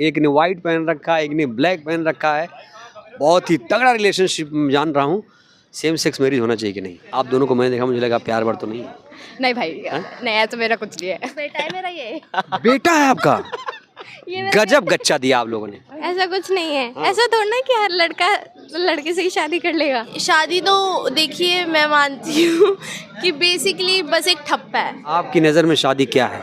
एक ने वाइट पहन रखा है, एक ने ब्लैक पहन रखा है। बहुत ही तगड़ा रिलेशनशिप जान रहा हूँ। सेम सेक्स मैरिज होना चाहिए कि नहीं? आप दोनों को मैंने देखा, मुझे लगा प्यार भर तो नहीं है। नहीं भाई, नहीं ऐसा मेरा कुछ नहीं है। बेटा है मेरा ये। बेटा है आपका? गजब गच्चा दिया आप लोगों ने। ऐसा कुछ नहीं है। ऐसा थोड़ा ना कि हर लड़का लड़के से ही शादी कर लेगा। शादी तो देखिए, मैं मानती हूँ कि बेसिकली बस एक ठप्पा है। आपकी नज़र में शादी क्या है?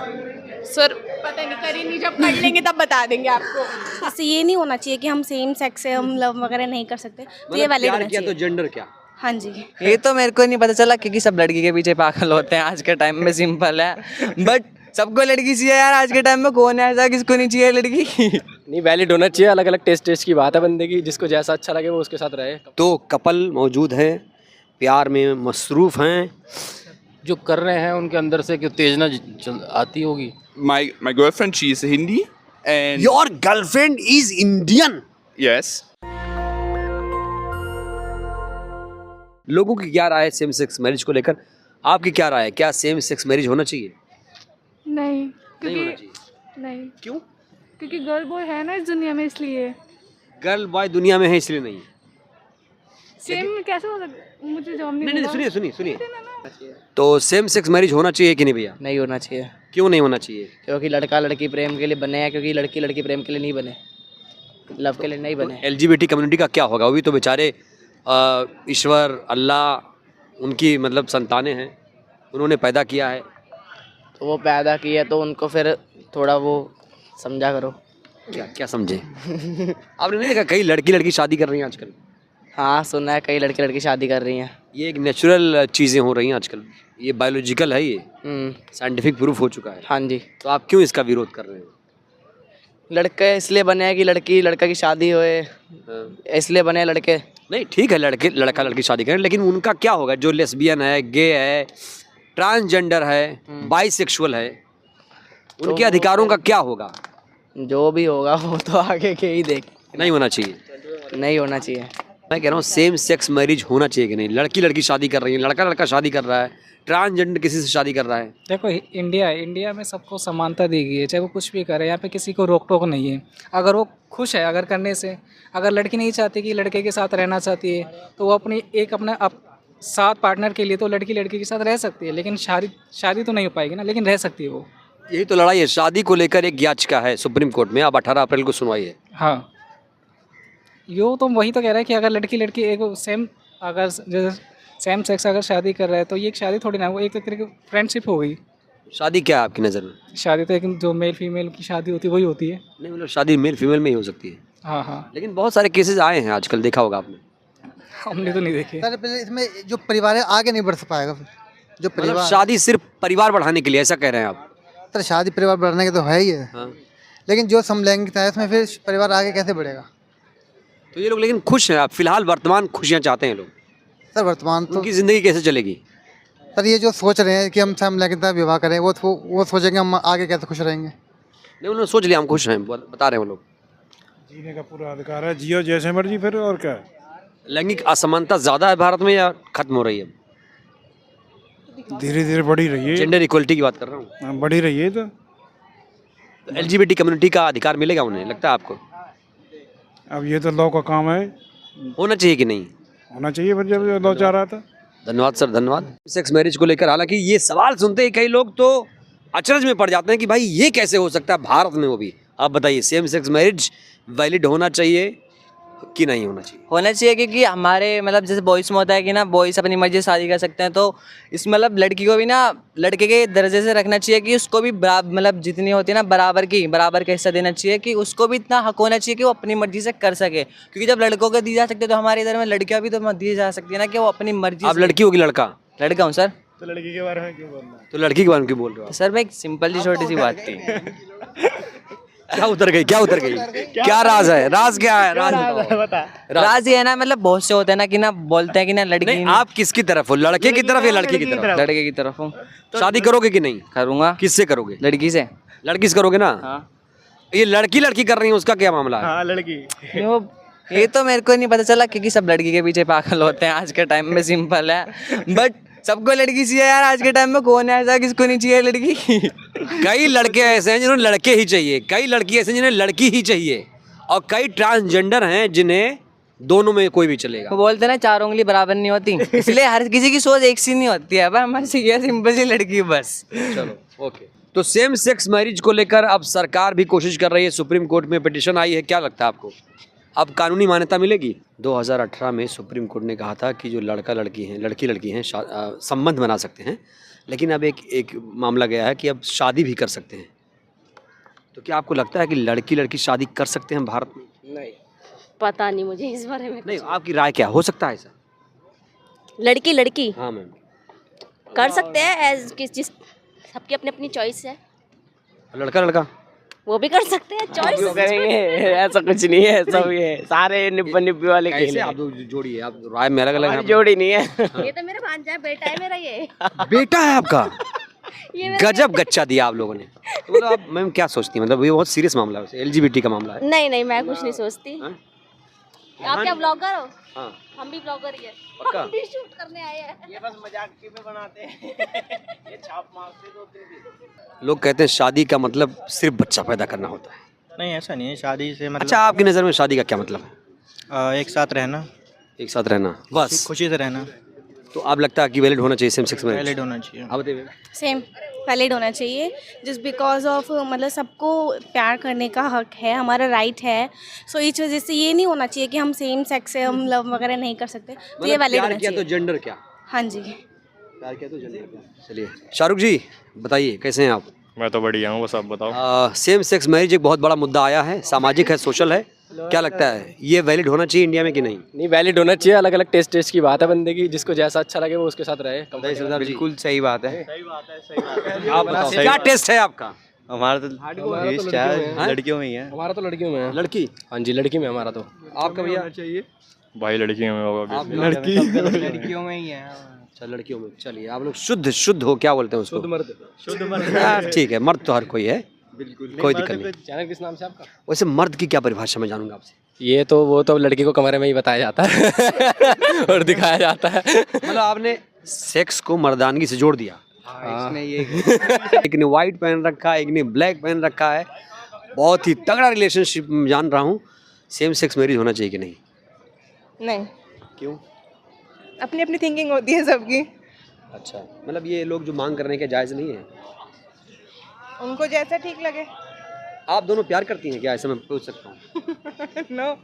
सर पता नहीं, करी नहीं, जब कर लेंगे तब बता देंगे आपको। इससे ये नहीं होना चाहिए कि हम सेम सेक्स से हम लव वगैरह नहीं कर सकते, तो ये मतलब वैलिड प्यार होना किया तो चाहिए। जेंडर क्या? हाँ जी। ये तो मेरे को नहीं पता चला, क्योंकि सब लड़की के पीछे पागल होते हैं आज के टाइम में। सिंपल है, बट सबको लड़की चाहिए यार आज के टाइम में। कौन है ऐसा किसको नहीं चाहिए लड़की? नहीं, वैलिड होना चाहिए। अलग अलग टेस्ट की बात है बंदे की, जिसको जैसा अच्छा लगे वो उसके साथ रहे। तो कपल मौजूद हैं, प्यार में मसरूफ़ हैं। जो कर रहे हैं उनके अंदर से कि उत्तेजना आती होगी। My girlfriend, she is Hindi, and your girlfriend is Indian. yes, लोगों की क्या राय है सेम सेक्स मैरिज को लेकर? आपकी क्या राय है? क्या सेम सेक्स मैरिज होना चाहिए? नहीं, नहीं होना क्योंकि चाहिए। नहीं, क्यों? क्योंकि गर्ल बॉय है ना इस दुनिया में, इसलिए। गर्ल बॉय दुनिया में है इसलिए नहीं? सेम कैसे हो सकता, मुझे जॉब नहीं नहीं, मिला। सुनिए सुनिए सुनिए। तो सेम सेक्स मैरिज होना चाहिए कि नहीं भैया? नहीं होना चाहिए, क्यों नहीं होना चाहिए? क्योंकि लड़का लड़की प्रेम के लिए बने हैं, क्योंकि लड़की लड़की प्रेम के लिए नहीं बने, लव के लिए नहीं बने। LGBT कम्युनिटी का क्या होगा? वो भी तो बेचारे ईश्वर अल्लाह उनकी मतलब संतानें हैं, उन्होंने पैदा किया है। तो वो पैदा किया तो उनको फिर थोड़ा वो समझा करो। क्या क्या समझे? आपने नहीं देखा कई लड़की लड़की शादी कर रही हैं आजकल? हाँ सुना है, कई लड़के लड़की शादी कर रही हैं। ये एक नेचुरल चीज़ें हो रही हैं आजकल, ये बायोलॉजिकल है, ये साइंटिफिक प्रूफ हो चुका है। हाँ जी। तो आप क्यों इसका विरोध कर रहे हैं? लड़के इसलिए बने हैं कि लड़की लड़का की शादी होए, इसलिए बने हैं लड़के। नहीं ठीक है, लड़का लड़की शादी करें, लेकिन उनका क्या होगा? जो लेस्बियन है, गे है, ट्रांसजेंडर है, बाइसेक्सुअल है, उनके अधिकारों का क्या होगा? जो भी होगा वो तो आगे के ही देख। नहीं होना चाहिए। नहीं होना चाहिए। मैं कह रहा हूँ सेम सेक्स मैरिज होना चाहिए कि नहीं? लड़की लड़की शादी कर रही है, लड़का लड़का शादी कर रहा है, ट्रांसजेंडर किसी से शादी कर रहा है। देखो इंडिया में सबको समानता दी गई है, चाहे वो कुछ भी करे। यहाँ पे किसी को रोक टोक नहीं है। अगर वो खुश है अगर करने से, अगर लड़की नहीं चाहती कि लड़के के साथ रहना चाहती है, तो वो अपने साथ पार्टनर के लिए तो लड़की लड़के के साथ रह सकती है, लेकिन शादी तो नहीं हो पाएगी ना, लेकिन रह सकती है वो। यही तो लड़ाई है। शादी को लेकर एक याचिका है सुप्रीम कोर्ट में, अब 18 अप्रैल को सुनवाई है। हाँ, यो तो वही तो कह रहा है कि अगर लड़की लड़की एक सेम सेक्स अगर शादी कर रहा है तो ये एक शादी थोड़ी ना, वो एक तरह की फ्रेंडशिप हो गई। शादी क्या है आपकी नज़र में? शादी तो एक जो मेल फीमेल की शादी होती है वही होती है। नहीं मतलब शादी मेल फीमेल में ही हो सकती है। हाँ हाँ, लेकिन बहुत सारे केसेस आए हैं आजकल, देखा होगा आपने। हमने तो नहीं देखे। सर पहले इसमें जो परिवार है आगे नहीं बढ़ पाएगा फिर। जो मतलब परिवार शादी सिर्फ परिवार बढ़ाने के लिए, ऐसा कह रहे हैं आप? सर शादी परिवार बढ़ने के तो है ही है, हाँ। लेकिन जो समलैंगिकता है उसमें फिर परिवार आगे कैसे बढ़ेगा? तो ये लोग लेकिन खुश हैं, आप फिलहाल वर्तमान खुशियाँ चाहते हैं लोग। सर वर्तमान तो उनकी ज़िंदगी कैसे चलेगी? सर ये जो सोच रहे हैं कि हम समलैंगिकता विवाह करें, वो सोचेंगे हम आगे कैसे खुश रहेंगे। नहीं उन्होंने सोच लिया हम खुश हैं, बता रहे हैं वो लोग। जीने का पूरा अधिकार है, जियो जैसे मर्जी, फिर और क्या है। लैंगिक असमानता ज़्यादा है भारत में या खत्म हो रही है? धीरे धीरे बढ़ी रही है, जेंडर इक्वलिटी की बात कर रहा हूँ। बढ़ी रही है। तो LGBT कम्युनिटी का अधिकार मिलेगा उन्हें, लगता है आपको? अब ये तो लॉ का काम है, होना चाहिए कि नहीं? होना चाहिए। फिर जब लॉ चाह रहा था। धन्यवाद सर, धन्यवाद। सेक्स मैरिज को लेकर हालांकि ये सवाल सुनते ही कई लोग तो अचरज में पड़ जाते हैं कि भाई ये कैसे हो सकता है भारत में, वो भी। आप बताइए, सेम सेक्स मैरिज वैलिड होना चाहिए कि नहीं होना चाहिए? होना चाहिए, क्योंकि हमारे मतलब जैसे बॉयज़ में होता है कि ना बॉयज़ अपनी मर्जी से शादी कर सकते हैं, तो इस मतलब लड़की को भी ना लड़के के दर्जे से रखना चाहिए कि उसको भी मतलब जितनी होती है ना बराबर का हिस्सा देना चाहिए, कि उसको भी इतना हक होना चाहिए कि वो अपनी मर्जी से कर सके। क्योंकि जब लड़कों को दी जा सकती है तो हमारे इधर में लड़कियाँ भी तो दी जा सकती है ना, कि वो अपनी मर्जी। आप लड़की हो कि लड़का? लड़का हूँ सर। तो लड़की के बारे में क्यों बोलना है? तो लड़की के बारे में क्यों बोल रहे हो? सर मैं एक सिंपल सी छोटी सी बात थी। क्या उतर गई? क्या राज है? राज क्या है? राज बताओ। राज ये है ना, मतलब बहुत से होते हैं ना कि ना बोलते हैं कि ना लड़की। नहीं, आप किसकी तरफ हो? लड़के की तरफ या लड़की की तरफ? लड़के की तरफ हूँ। शादी करोगे कि नहीं? करूँगा। किससे करोगे? लड़की से। लड़की से करोगे ना? हाँ। ये लड़की कर रही है, उसका क्या मामला है? हाँ लड़की। ये तो मेरे को नहीं पता चला, क्योंकि सब लड़की के पीछे पागल होते हैं आज के टाइम में। सिंपल है, बट सबको लड़की चाहिए यार, आज के टाइम में कौन है ऐसा किसको नहीं चाहिए लड़की। कई लड़के ऐसे हैं जिन्हें लड़के ही चाहिए, कई लड़की ऐसे हैं जिन्हें लड़की ही चाहिए, और कई ट्रांसजेंडर हैं जिन्हें दोनों में कोई भी चलेगा। वो बोलते हैं ना 4 उंगली बराबर नहीं होती, इसलिए हर किसी की सोच एक सी नहीं होती है। पर हमारी ये सिंपल सी लड़की बस। चलो ओके। तो सेम सेक्स मैरिज को लेकर अब सरकार भी कोशिश कर रही है, सुप्रीम कोर्ट में पिटीशन आई है, क्या लगता है आपको अब कानूनी मान्यता मिलेगी? 2018 में सुप्रीम कोर्ट ने कहा था कि जो लड़का लड़की हैं, लड़की लड़की हैं, संबंध बना सकते हैं, लेकिन अब एक मामला गया है कि अब शादी भी कर सकते हैं। तो क्या आपको लगता है कि लड़की लड़की शादी कर सकते हैं भारत में? नहीं, पता नहीं मुझे इस बारे में। नहीं, आपकी राय क्या हो सकता है ऐसा? लड़की लड़की हाँ मैम, कर सकते हैं, एज किस जिस सबकी अपनी अपनी चॉइस है, लड़का लड़का वो भी कर सकते हैं चॉइस। करेंगे ऐसा कुछ नहीं है, सब ये सारे निब्बा निब्बी वाले खेल कैसे हैं। आप दो जोड़ी है, आप राय में अलग अलग हमारी हैं। जोड़ी नहीं है। ये तो मेरा भांजा है, बेटा है मेरा ये। बेटा है आपका? ये मेरा गजब गच्चा दिया आप लोगों ने। तो मतलब आप मैम क्या सोचती हैं, मतलब ये बहुत सीरियस मामला है, LGBT का मामला है। नहीं नहीं, मैं कुछ नहीं सोचती। हाँ? आप क्या ब्लॉगर हो? हाँ, हम भी ब्लॉगर ही है, पक्का? हम भी शूट करने आए हैं। ये बस मजाक की में बनाते हैं। ये छाप मारते 2-3 दिन। लोग कहते हैं शादी का मतलब सिर्फ बच्चा पैदा करना होता है। नहीं ऐसा नहीं है, शादी से मतलब अच्छा, आपकी नज़र में शादी का क्या मतलब है? एक साथ रहना, एक साथ रहना बस। खुशी से रहना, तो आप लगता है कि वैलिड होना चाहिए सेम सेक्स मैरिज? वैलिड होना चाहिए। आप बताइए। सेम वैलिड होना चाहिए, जस्ट बिकॉज ऑफ मतलब सबको प्यार करने का हक है, हमारा राइट है। सो इस वजह से ये नहीं होना चाहिए कि हम सेम सेक्स से हम लव वगैरह नहीं कर सकते, तो ये मतलब वैलिड प्यार होना किया तो चाहिए। जेंडर क्या? हाँ जी। प्यार किया तो जेंडर क्या? चलिए शाहरुख जी बताइए, कैसे हैं आप? मैं तो बढ़िया हूँ, बस आप बताओ। सेम सेक्स मैरिज एक बहुत बड़ा मुद्दा आया है, सामाजिक है, सोशल है, क्या लगता है ये वैलिड होना चाहिए इंडिया में कि नहीं? नहीं, वैलिड होना चाहिए। अलग अलग टेस्ट की बात है बंदे की, जिसको जैसा अच्छा लगे वो उसके साथ रहे। बिल्कुल सही बात है। आप बताओ क्या टेस्ट है आपका? हमारा तो लड़कियों में ही है। हमारा तो लड़कियों में है। लड़की? हाँ जी, लड़की में हमारा तो। आपका भैया? चाहिए भाई लड़कियों में होगा। लड़कियों में ही है। अच्छा, लड़कियों में। चलिए आप लोग शुद्ध हो, क्या बोलते हैं उसको? शुद्ध मर्द। यार ठीक है, मर्द तो हर कोई है, बिल्कुल कोई दिक्कत नहीं। चैनल किस नाम से आपका? वैसे मर्द की क्या परिभाषा मैं जानूंगा आपसे? ये तो वो तो लड़की को कमरे में ही बताया जाता है और दिखाया जाता है। मतलब आपने सेक्स को मर्दानगी से जोड़ दिया। इसमें ये एक ने व्हाइट पहन रखा है, एक ने ब्लैक पहन रखा है, बहुत ही तगड़ा रिलेशनशिप जान रहा हूँ। सेम सेक्स मैरिज होना चाहिए कि नहीं? नहीं, क्यों? अपनी अपनी थिंकिंग होती है सबकी, अच्छा, मतलब ये लोग जो मांग कर रहे हैं क्या जायज़ नहीं है? उनको जैसा ठीक लगे। आप दोनों प्यार करती हैं क्या, ऐसा मैं पूछ सकता हूँ? नो,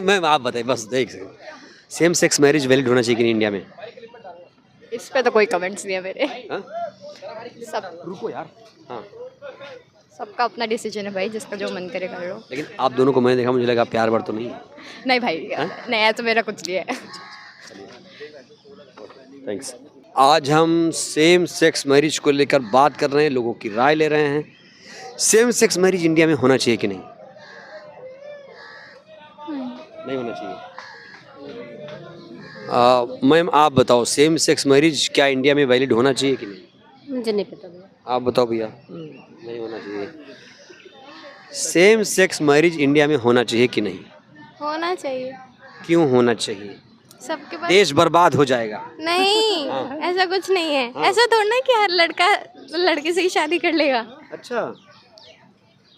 मैं आप बताइए बस एक second, same sex marriage valid होना चाहिए कि नहीं इंडिया में? इस पे तो कोई कमेंट्स नहीं है मेरे। हाँ? सब रुको यार। हाँ, सबका अपना डिसीजन है भाई, जिसका जो मन करे कर लो। लेकिन आप दोनों को मैंने देखा, मुझे लगा प्यार भर तो नहीं है। नहीं भाई, नहीं ऐसा मेरा कुछ नहीं है। थैंक्स। आज हम सेम सेक्स मैरिज को लेकर बात कर रहे हैं, लोगों की राय ले रहे हैं। सेम सेक्स मैरिज इंडिया में होना चाहिए कि नहीं? नहीं होना चाहिए। मैम आप बताओ, सेम सेक्स मैरिज क्या इंडिया में वैलिड होना चाहिए कि नहीं? मुझे नहीं पता भैया। आप बताओ भैया। नहीं होना चाहिए। सेम सेक्स मैरिज इंडिया में होना चाहिए कि नहीं? होना चाहिए, क्यों होना चाहिए? सबके पास। देश बर्बाद हो जाएगा। नहीं, ऐसा कुछ नहीं है। ऐसा थोड़ा ना कि हर लड़का लड़के से ही शादी कर लेगा। अच्छा,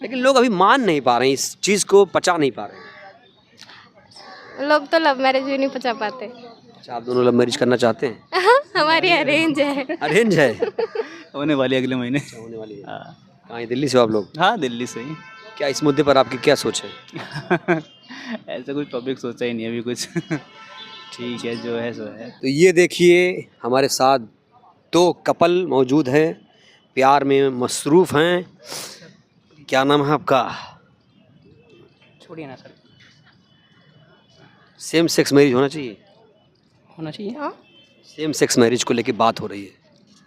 लेकिन लोग अभी मान नहीं पा रहे हैं, इस चीज़ को पचा नहीं पा रहे हैं। लोग तो लव मैरिज भी नहीं पचा पाते। अच्छा, आप दोनों लव मैरिज करना चाहते हैं? हमारी अरेंज है। अरेंज है? होने वाली अगले महीने। होने वाली है। कहाँ है, दिल्ली से हो आप लोग? हाँ, दिल्ली से ही। क्या इस मुद्दे पर आपकी क्या सोच है? ऐसा कुछ पब्लिक सोचा ही नहीं अभी कुछ। ठीक है, जो है सो है। तो ये देखिए, हमारे साथ 2 कपल मौजूद हैं, प्यार में मसरूफ़ हैं। क्या नाम है आपका? छोड़िए ना सर। सेम सेक्स मैरिज होना चाहिए? होना चाहिए। हाँ, सेम सेक्स मैरिज को लेके बात हो रही है।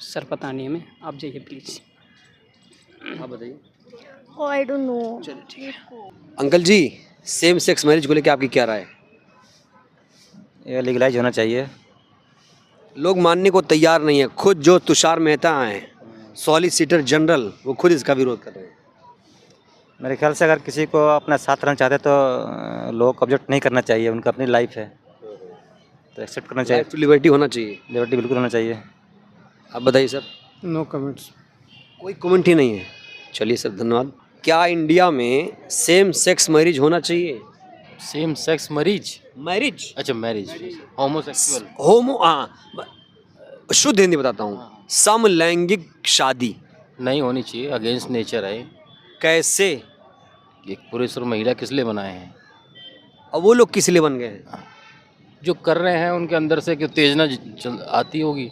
सर पता नहीं हमें, आप जाइए प्लीज़। आप बताइए। I don't know. चलिए ठीक है। अंकल जी, सेम सेक्स मैरिज को लेके आपकी क्या राय है? ये लीगलाइज होना चाहिए। लोग मानने को तैयार नहीं है। खुद जो तुषार मेहता हैं, सॉलिसिटर जनरल, वो खुद इसका विरोध कर रहे हैं। मेरे ख्याल से अगर किसी को अपना साथ रहना चाहते तो लोग ऑब्जेक्ट नहीं करना चाहिए, उनका अपनी लाइफ है। तो एक्सेप्ट करना चाहिए। राइट टू लिबर्टी होना चाहिए। लिबर्टी बिल्कुल होना चाहिए। आप बताइए सर। No comments. कोई कमेंट ही नहीं है। चलिए सर, धन्यवाद। क्या इंडिया में सेम सेक्स मैरिज होना चाहिए? Same sex marriage? मैरिज, अच्छा मैरिज, होमोसेक्सुअल। होमो, हाँ, शुद्ध हिंदी बताता हूँ, समलैंगिक शादी नहीं होनी चाहिए, अगेंस्ट नेचर है। कैसे? एक पुरुष और महिला किस लिए बनाए हैं? और वो लोग किस लिए बन गए हैं? जो कर रहे हैं उनके अंदर से कि उत्तेजना आती होगी,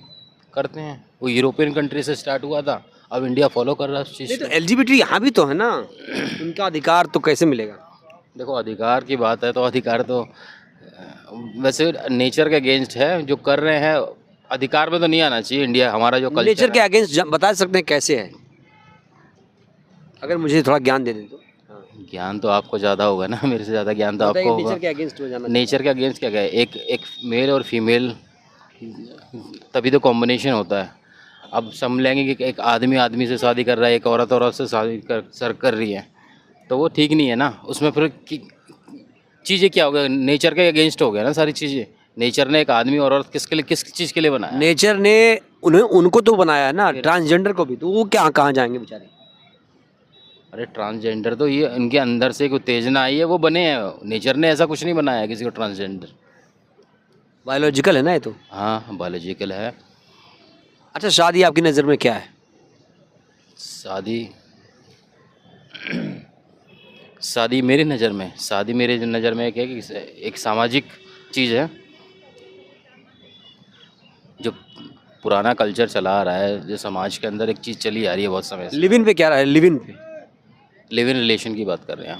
करते हैं। वो यूरोपियन कंट्री से स्टार्ट हुआ था, अब इंडिया फॉलो कर रहा है उस चीज़ नहीं तो को। LGBT यहाँ भी तो है ना, उनका अधिकार तो कैसे मिलेगा? देखो अधिकार की बात है तो अधिकार तो वैसे नेचर के अगेंस्ट है जो कर रहे हैं। अधिकार में तो नहीं आना चाहिए इंडिया, हमारा जो कल्चर नेचर के अगेंस्ट बता सकते हैं कैसे है? अगर मुझे थोड़ा ज्ञान दे दें तो। ज्ञान तो आपको ज़्यादा होगा ना, मेरे से ज़्यादा ज्ञान तो आपको होगा। नेचर के अगेंस्ट में जाना। नेचर के अगेंस्ट क्या है? एक मेल और फीमेल तभी तो कॉम्बिनेशन होता है। अब समलैंगिक एक आदमी से शादी कर रहा है, एक औरत से शादी कर रही है, तो वो ठीक नहीं है ना। उसमें फिर चीज़ें क्या हो गया? नेचर के अगेंस्ट हो गया ना सारी चीज़ें। नेचर ने एक आदमी और औरत किसके लिए, किस चीज़ के लिए बनाया? नेचर ने उनको तो बनाया है ना, ट्रांसजेंडर को भी, तो वो क्या कहाँ जाएंगे बेचारे? अरे ट्रांसजेंडर तो ये इनके अंदर से एक उत्तेजना आई है, वो बने हैं। नेचर ने ऐसा कुछ नहीं बनाया किसी को ट्रांसजेंडर। बायोलॉजिकल है ना ये तो। हाँ बायोलॉजिकल है। अच्छा, शादी आपकी नज़र में क्या है? शादी मेरी नज़र में एक है कि एक सामाजिक चीज़ है। जो पुराना कल्चर चला आ रहा है, जो समाज के अंदर एक चीज़ चली आ रही है बहुत समय से। लिव इन पे क्या रहा है? लिव इन पे, लिव इन रिलेशन की बात कर रहे हैं।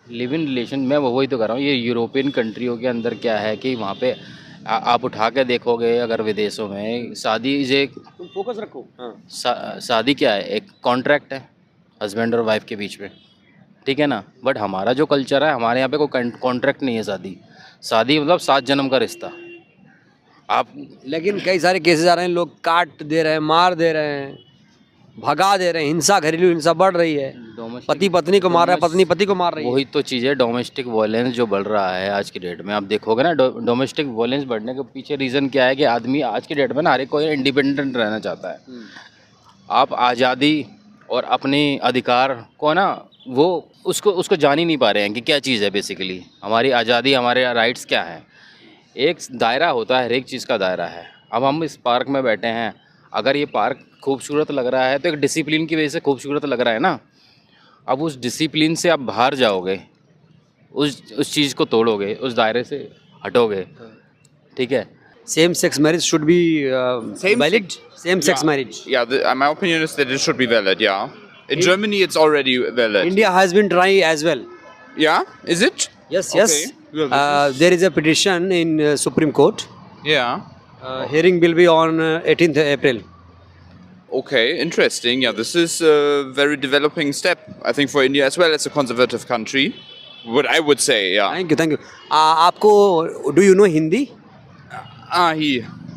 लिव इन रिलेशन मैं वही तो कर रहा हूँ। ये यूरोपियन कंट्रियों के अंदर क्या है कि वहाँ पे आप उठा के देखोगे, अगर विदेशों में शादी एक फोकस रखो। हाँ। शादी क्या है? एक कॉन्ट्रैक्ट है हस्बैंड और वाइफ के बीच में, ठीक है ना। बट हमारा जो कल्चर है, हमारे यहाँ पे कोई कॉन्ट्रैक्ट नहीं है। शादी मतलब 7 जन्म का रिश्ता। आप लेकिन कई सारे केसेस आ रहे हैं, लोग काट दे रहे हैं, मार दे रहे हैं, भगा दे रहे हैं, हिंसा, घरेलू हिंसा बढ़ रही है। पति पत्नी को मार रहा है, पत्नी पति को मार रही है। वही तो चीज़ है, डोमेस्टिक वायलेंस जो बढ़ रहा है आज की डेट में। आप देखोगे ना, डोमेस्टिक वायलेंस बढ़ने के पीछे रीज़न क्या है कि आदमी आज की डेट में ना हर एक कोई इंडिपेंडेंट रहना चाहता है। आप आज़ादी और अपने अधिकार को ना वो उसको जान ही नहीं पा रहे हैं कि क्या चीज़ है बेसिकली। हमारी आज़ादी, हमारे राइट्स क्या हैं। एक दायरा होता है, हर एक चीज़ का दायरा है। अब हम इस पार्क में बैठे हैं, अगर ये पार्क खूबसूरत लग रहा है तो एक डिसिप्लिन की वजह से खूबसूरत लग रहा है ना। अब उस डिसिप्लिन से आप बाहर जाओगे, उस चीज़ को तोड़ोगे, उस दायरे से हटोगे, ठीक है। Same sex marriage should be valid. Same sex marriage. Yeah, my opinion is that it should be valid. Yeah, in Germany it's already valid. India has been trying as well. Yeah, is it? Yes, Okay. yes. Well, There is a petition in Supreme Court. Yeah. Hearing will be on 18th April. Okay, interesting. Yeah, this is a very developing step, I think, for India as well as a conservative country. What I would say, yeah. Thank you, thank you. आपको do you know Hindi?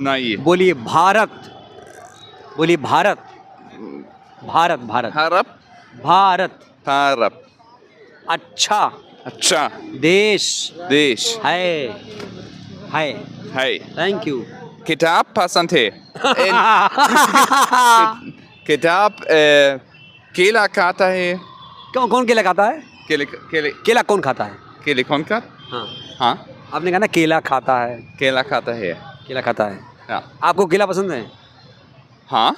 नहीं. बोलिए भारत, बोलिए भारत, भारत, भारत, भारत, भारत, भारत. अच्छा देश है. Thank you. किताब पसंद है. किताब केला खाता है. कौन केला खाता है? केला कौन खाता है? केले कौन खाता? हाँ. आपने कहा ना केला खाता है. केला खाता है. केला खाता है. हाँ. आपको केला पसंद है? हाँ.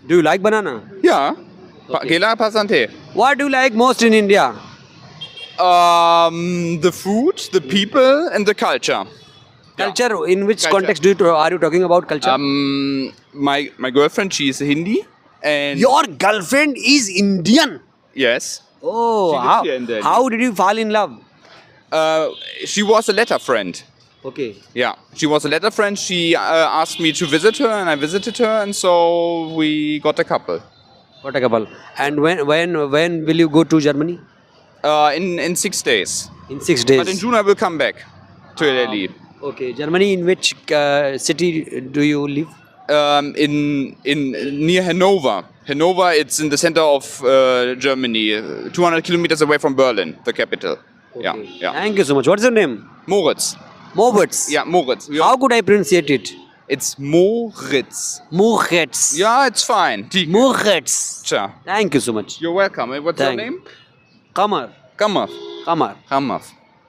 Do you like banana? Yeah. केला पसंद है. What do you like most in India? The food, the people, and the culture. Culture. In which context are you talking about culture? My girlfriend, she is Hindi, and your girlfriend is Indian. Yes. Oh, how did you fall in love? She was a letter friend. Okay. Yeah, she was a letter friend. She asked me to visit her, and I visited her, and so we got a couple. And when will you go to Germany? In 6 days. In 6 days. But in June I will come back to Delhi. Okay, Germany. In which city do you live? In near Hanover. Hanover, it's in the center of Germany, 200 kilometers away from Berlin, the capital. Okay. Yeah. Thank you so much. What's your name? Moritz. Moritz. Yeah, Moritz. How could I pronunciate it? It's Moritz. Moritz. Yeah, it's fine. Moritz. Sure. Thank you so much. You're welcome. What's your name? Kamar. Kamar. Kamar. Kamar.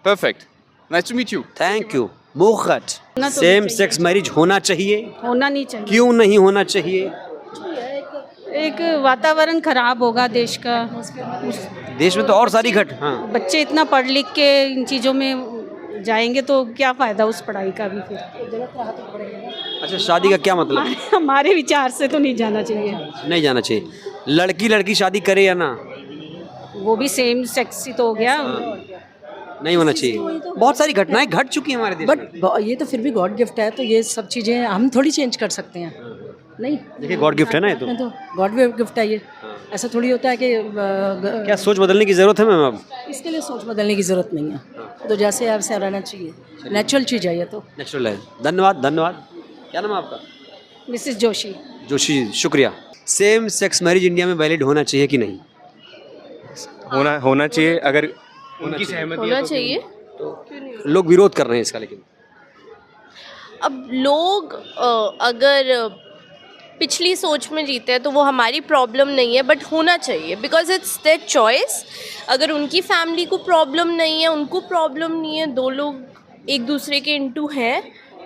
Perfect. Nice to meet you. Thank you. Moritz. Same sex marriage होना चाहिए? होना नहीं चाहिए। क्यों नहीं होना चाहिए? एक वातावरण खराब होगा देश का। देश में तो और सारी घट। हाँ। बच्चे इतना पढ़ लिख के इन चीज़ों में जाएंगे तो क्या फ़ायदा उस पढ़ाई का भी फिर। अच्छा, शादी का क्या मतलब? हमारे विचार से तो नहीं जाना चाहिए। नहीं जाना चाहिए। लड़की लड़की शादी करे या ना, वो भी सेम सेक्स ही तो हो गया। नहीं होना चाहिए। बहुत सारी घटनाएं घट चुकी हैं हमारे देश में। बट ये तो फिर भी गॉड गिफ्ट है, तो ये सब चीज़ें हम थोड़ी चेंज कर सकते हैं। नहीं, देखिए गॉड गिफ्ट है ना, ये तो गॉड गिफ्ट है ये। ऐसा थोड़ी होता है कि क्या सोच बदलने की ज़रूरत है मैम? अब इसके लिए सोच बदलने की ज़रूरत नहीं है, तो जैसे है वैसे रहना चाहिए। नेचुरल चीज़ है ये तो। नेचुरल है। धन्यवाद धन्यवाद। क्या नाम है आपका? मिसेस जोशी। जोशी, शुक्रिया। सेम सेक्स मैरिज इंडिया में वैलिड होना चाहिए कि नहीं? होना चाहिए, अगर उनकी सहमति होना चाहिए। लोग विरोध कर रहे हैं इसका, लेकिन अब लोग अगर पिछली सोच में जीते हैं तो वो हमारी प्रॉब्लम नहीं है, बट होना चाहिए बिकॉज इट्स देयर चॉइस। अगर उनकी फैमिली को प्रॉब्लम नहीं है, उनको प्रॉब्लम नहीं है, दो लोग एक दूसरे के इनटू हैं,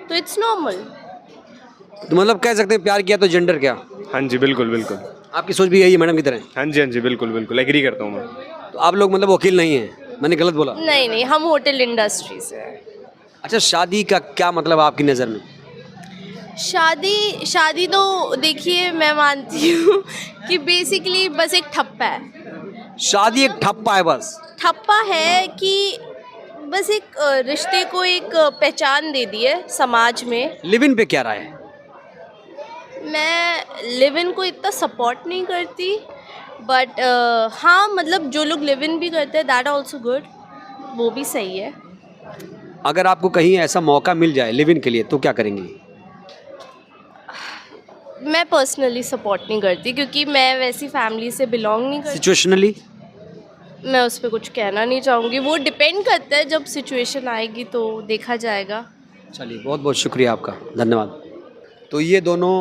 तो इट्स नॉर्मल। तो मतलब कह सकते हैं प्यार किया तो जेंडर क्या? हाँ जी, बिल्कुल बिल्कुल। आपकी सोच भी यही है मैडम की तरह? हाँ जी बिल्कुल बिल्कुल एग्री करता हूँ मैं। तो आप लोग मतलब वकील नहीं हैं? मैंने गलत बोला? नहीं, हम होटल इंडस्ट्री से हैं। अच्छा, शादी का क्या मतलब आपकी नज़र में? शादी तो देखिए, मैं मानती हूँ कि बेसिकली बस एक ठप्पा है। शादी एक ठप्पा है? बस ठप्पा है कि बस एक रिश्ते को एक पहचान दे दी है समाज में। लिव इन पे क्या राय है? मैं लिव इन को इतना सपोर्ट नहीं करती, बट हाँ, मतलब जो लोग लिव इन भी करते हैं दैट आल्सो गुड, वो भी सही है। अगर आपको कहीं ऐसा मौका मिल जाए लिव इन के लिए तो क्या करेंगी? मैं पर्सनली सपोर्ट नहीं करती क्योंकि मैं वैसी फैमिली से बिलोंग नहीं करती। सिचुएशनली मैं उस पर कुछ कहना नहीं चाहूँगी, वो डिपेंड करता है, जब सिचुएशन आएगी तो देखा जाएगा। चलिए, बहुत बहुत शुक्रिया आपका, धन्यवाद। तो ये दोनों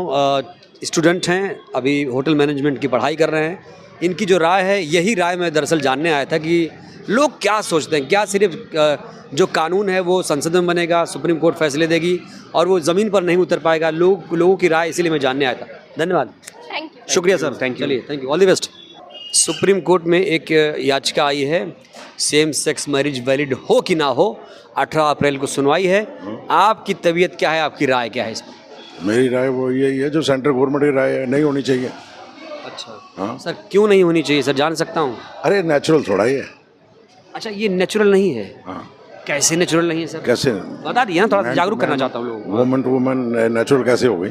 स्टूडेंट हैं, अभी होटल मैनेजमेंट की पढ़ाई कर रहे हैं। इनकी जो राय है, यही राय मैं दरअसल जानने आया था कि लोग क्या सोचते हैं। क्या सिर्फ जो कानून है वो संसद में बनेगा, सुप्रीम कोर्ट फैसले देगी और वो ज़मीन पर नहीं उतर पाएगा? लोगों की राय इसीलिए मैं जानने आया था। धन्यवाद, थैंक यू। शुक्रिया सर, थैंक यू। चलिए, thank you, all the best. Supreme court में एक याचिका आई है, सेम सेक्स मैरिज वैलिड हो कि ना हो। 18 अप्रैल को सुनवाई है। आपकी तबीयत क्या है, आपकी राय क्या है इस पर? मेरी राय वो यही है जो सेंट्रल गवर्नमेंट की राय है, नहीं होनी चाहिए। अच्छा, हाँ सर, क्यों नहीं होनी चाहिए सर, जान सकता हूँ? अरे नेचुरल थोड़ा ही है। अच्छा, ये नेचुरल नहीं है? हाँ। कैसे नेचुरल नहीं है सर? कैसे बता दिया ना, थोड़ा जागरूक करना चाहता हूँ लोगों को। वुमन टू वुमन नेचुरल कैसे हो गई?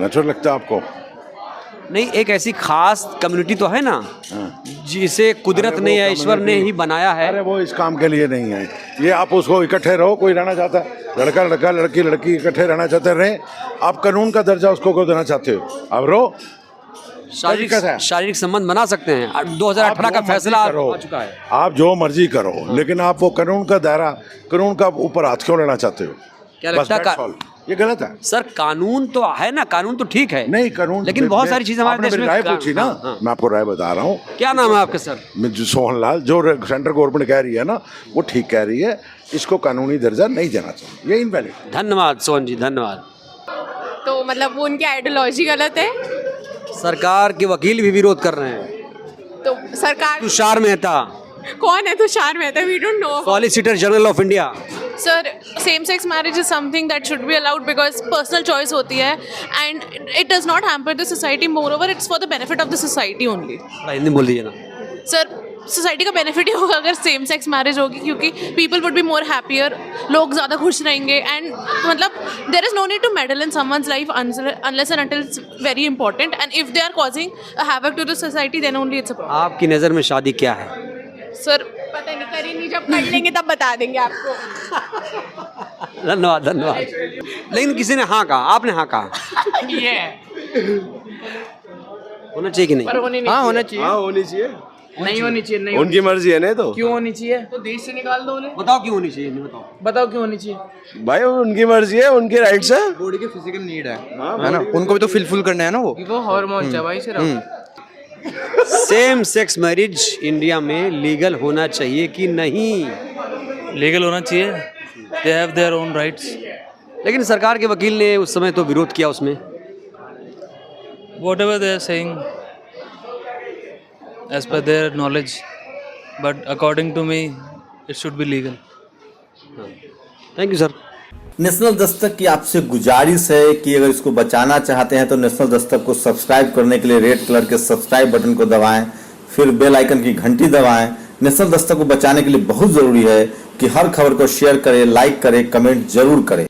नेचुरल लगता है आपको? नहीं, एक ऐसी खास कम्युनिटी तो है ना जिसे कुदरत ने या ईश्वर ने ही बनाया है। अरे वो इस काम के लिए नहीं है ये। आप उसको इकट्ठे रहो, कोई रहना चाहता है, लड़का लड़का लड़की लड़की इकट्ठे रहना चाहते रहे। आप कानून का दर्जा उसको क्यों देना चाहते हो? अब रहो, शारीरिक संबंध बना सकते हैं। 2018 का फैसला आ चुका है। आप जो मर्जी करो, लेकिन आप वो कानून का दायरा, कानून का ऊपर हाथ क्यों लेना चाहते हो? क्या लगता है? ये गलत है सर। कानून तो है ना, कानून तो ठीक है। नहीं, कानून लेकिन बहुत सारी चीजें हमारे देश में। राय पूछी ना, मैं आपको राय बता रहा हूँ। क्या नाम है आपका सर? सोहन लाल। जो सेंट्रल गवर्नमेंट कह रही है ना, वो ठीक कह रही है। इसको कानूनी दर्जा नहीं देना चाहिए, ये इनवैलिड। धन्यवाद सोहन जी, धन्यवाद। तो मतलब वो उनकी आइडियोलॉजी गलत है। सरकार के वकील भी विरोध कर रहे हैं। तो सरकार, तुषार मेहता। कौन है Tushar Mehta? We don't know. Solicitor general of India. Sir, same sex marriage is something that should be allowed because personal choice होती है and it does not hamper the society. Moreover it's for the benefit of the society only. Hindi बोल दीजिए ना sir. Society का benefit ही होगा अगर same sex marriage होगी, क्योंकि people would be more happier, लोग ज़्यादा खुश रहेंगे। एंड मतलब there is no need to meddle in someone's life unless and until it's very important, and if they are causing a havoc to the society then only it's a problem. आपकी नज़र में शादी क्या है? Sir पता नहीं, करी नहीं, जब कर लेंगे तब बता देंगे आपको। धन्यवाद, धन्यवाद। लेकिन किसी ने हाँ कहा, आपने हाँ कहा। ये होना चाहिए कि नहीं? हाँ, होना चाहिए। हाँ, होनी चाहिए। नहीं होनी चाहिए, नहीं उनकी मर्जी है ना, तो क्यों होनी चाहिए? तो देश से निकाल दो उन्हें। बताओ क्यों होनी चाहिए, नहीं बताओ। बताओ क्यों होनी चाहिए? भाई उनकी मर्जी है, उनके राइट्स है। बॉडी के फिजिकल नीड है ना, उनको भी तो फिलफुल करना है ना वो हार्मोन्स है भाई सिर्फ। सेम सेक्स मैरिज इंडिया में लीगल होना चाहिए कि नहीं? लीगल होना चाहिए, they have their own rights. लेकिन सरकार के वकील ने उस समय तो विरोध किया उसमें। Whatever they are saying as per their knowledge, but according to me it should be legal. Thank you sir. National Dastak की आपसे गुजारिश है कि अगर इसको बचाना चाहते हैं तो नेशनल दस्तक को सब्सक्राइब करने के लिए रेड कलर के सब्सक्राइब बटन को दबाएं, फिर बेल आइकन की घंटी दबाएं। नेशनल दस्तक को बचाने के लिए बहुत जरूरी है कि हर खबर को शेयर करें, लाइक करें, कमेंट जरूर करें।